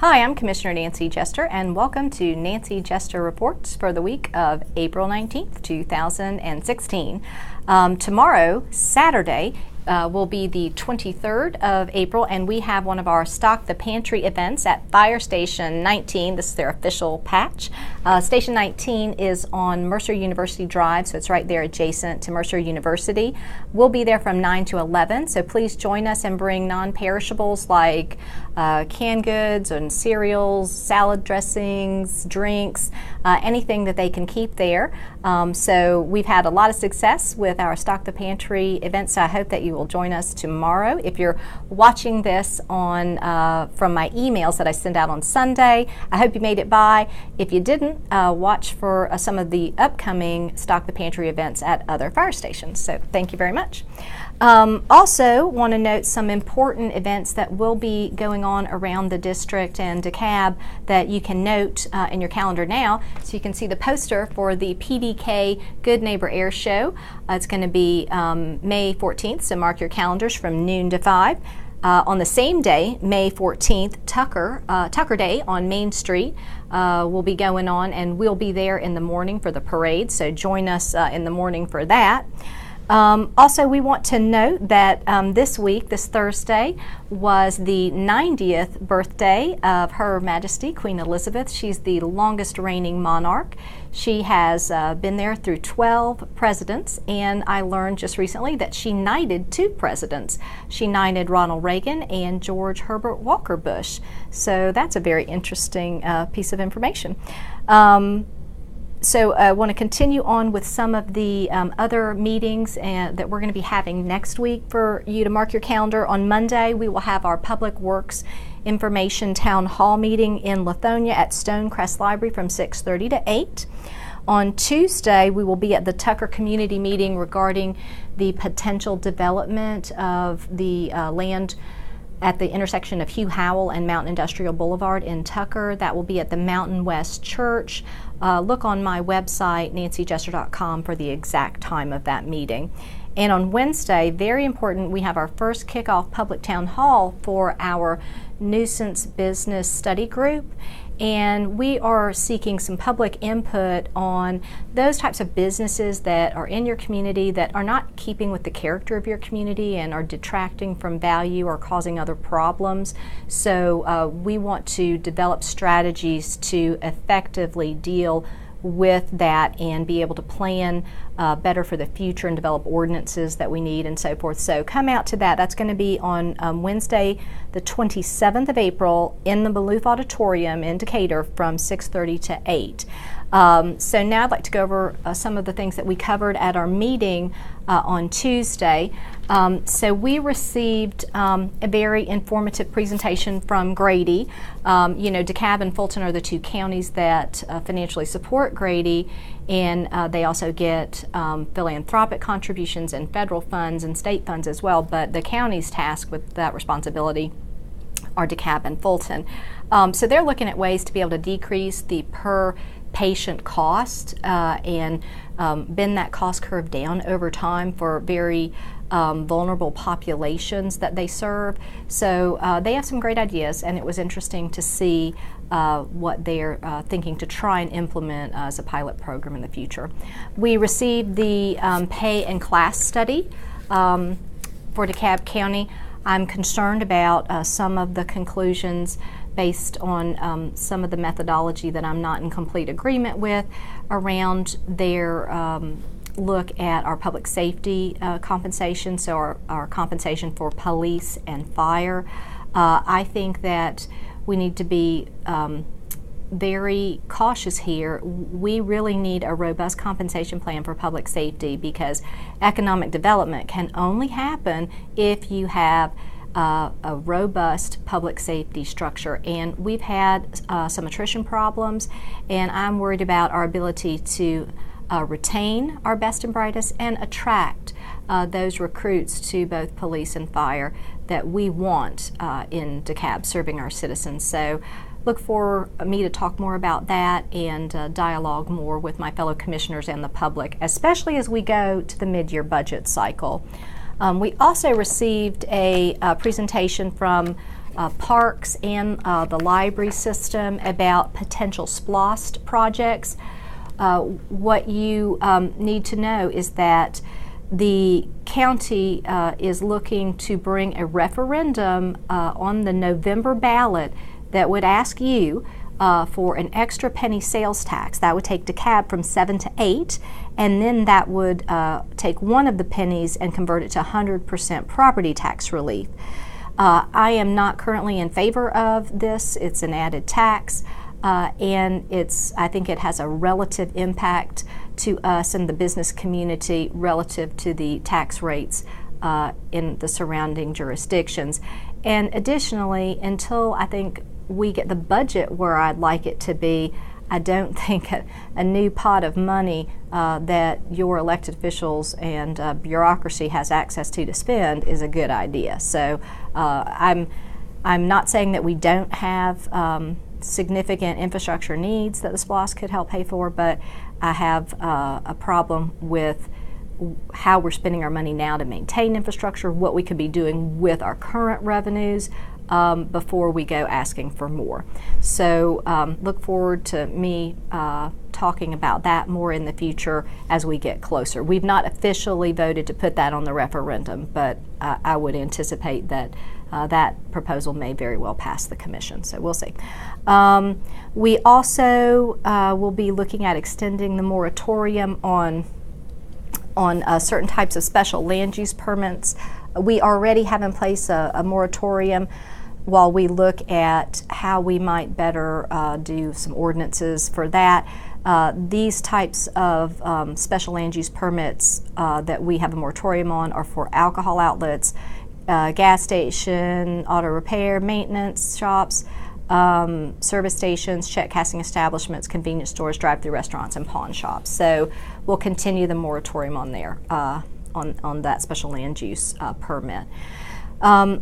Hi, I'm Commissioner Nancy Jester, and welcome to Nancy Jester Reports for the week of April 19th, 2016. Tomorrow, Saturday, will be the 23rd of April, and we have one of our Stock the Pantry events at Fire Station 19. This is their official patch. Station 19 is on Mercer University Drive, so it's right there adjacent to Mercer University. We'll be there from 9 to 11, so please join us and bring non-perishables like canned goods and cereals, salad dressings, drinks, anything that they can keep there. So we've had a lot of success with our Stock the Pantry event, so I hope that you will join us tomorrow. If you're watching this on from my emails that I send out on Sunday, I hope you made it by. If you didn't, watch for some of the upcoming Stock the Pantry events at other fire stations. So thank you very much. Also want to note some important events that will be going on around the district and DeKalb that you can note in your calendar now. So you can see the poster for the PDK Good Neighbor Air Show. It's going to be May 14th, so mark your calendars from noon to 5. On the same day, May 14th, Tucker Day on Main Street will be going on, and we'll be there in the morning for the parade, so join us in the morning for that. Also, we want to note that this week, this Thursday, was the 90th birthday of Her Majesty Queen Elizabeth. She's the longest reigning monarch. She has been there through 12 presidents, and I learned just recently that she knighted 2 presidents. She knighted Ronald Reagan and George Herbert Walker Bush. So that's a very interesting piece of information. So I want to continue on with some of the other meetings that we're going to be having next week for you to mark your calendar. On Monday, we will have our Public Works Information Town Hall meeting in Lithonia at Stonecrest Library from 6:30 to 8. On Tuesday, we will be at the Tucker Community Meeting regarding the potential development of the land at the intersection of Hugh Howell and Mountain Industrial Boulevard in Tucker. That will be at the Mountain West Church. Look on my website, nancyjester.com, for the exact time of that meeting. And on Wednesday, very important, we have our first kickoff public town hall for our nuisance business study group. And we are seeking some public input on those types of businesses that are in your community that are not keeping with the character of your community and are detracting from value or causing other problems. So we want to develop strategies to effectively deal with that and be able to plan better for the future and develop ordinances that we need and so forth. So come out to that. That's going to be on Wednesday, the 27th of April in the Maloof Auditorium in Decatur from 6:30 to 8. So now I'd like to go over some of the things that we covered at our meeting on Tuesday. So we received a very informative presentation from Grady. You know, DeKalb and Fulton are the 2 counties that financially support Grady, and they also get philanthropic contributions and federal funds and state funds as well, but the counties tasked with that responsibility are DeKalb and Fulton. So they're looking at ways to be able to decrease the per patient cost and bend that cost curve down over time for very vulnerable populations that they serve. So they have some great ideas, and it was interesting to see what they're thinking to try and implement as a pilot program in the future. We received the pay and class study for DeKalb County. I'm concerned about some of the conclusions based on some of the methodology that I'm not in complete agreement with around their look at our public safety compensation, so our compensation for police and fire. I think that we need to be very cautious here. We really need a robust compensation plan for public safety, because economic development can only happen if you have a robust public safety structure, and we've had some attrition problems, and I'm worried about our ability to retain our best and brightest and attract those recruits to both police and fire that we want in DeKalb serving our citizens. So look for me to talk more about that and dialogue more with my fellow commissioners and the public, especially as we go to the mid-year budget cycle. We also received a presentation from parks and the library system about potential SPLOST projects. What you need to know is that the county is looking to bring a referendum on the November ballot that would ask you for an extra penny sales tax. That would take DeKalb from 7 to 8, and then that would take one of the pennies and convert it to 100% property tax relief. I am not currently in favor of this. It's an added tax, and I think it has a relative impact to us and the business community relative to the tax rates in the surrounding jurisdictions. And additionally, until I think we get the budget where I'd like it to be, I don't think a new pot of money that your elected officials and bureaucracy has access to spend is a good idea. So I'm not saying that we don't have significant infrastructure needs that the SPLOST could help pay for, but I have a problem with how we're spending our money now to maintain infrastructure, what we could be doing with our current revenues before we go asking for more. So look forward to me talking about that more in the future as we get closer. We've not officially voted to put that on the referendum, but I would anticipate that that proposal may very well pass the commission, so we'll see. We also will be looking at extending the moratorium on certain types of special land use permits. We already have in place a moratorium while we look at how we might better do some ordinances for that. These types of special land use permits that we have a moratorium on are for alcohol outlets, gas station, auto repair, maintenance shops, service stations, check casting establishments, convenience stores, drive-through restaurants, and pawn shops. So we'll continue the moratorium on there, on that special land use permit.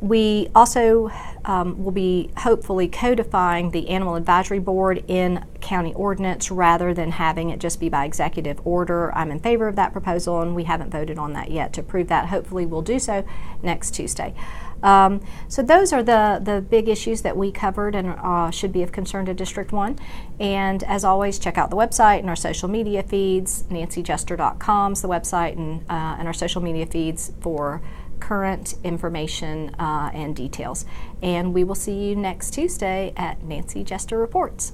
We also will be hopefully codifying the Animal Advisory Board in county ordinance rather than having it just be by executive order. I'm in favor of that proposal, and we haven't voted on that yet to prove that. Hopefully we'll do so next Tuesday. So those are the big issues that we covered and should be of concern to District 1. And as always, check out the website and our social media feeds. NancyJester.com is the website, and our social media feeds for current information and details. And we will see you next Tuesday at Nancy Jester Reports.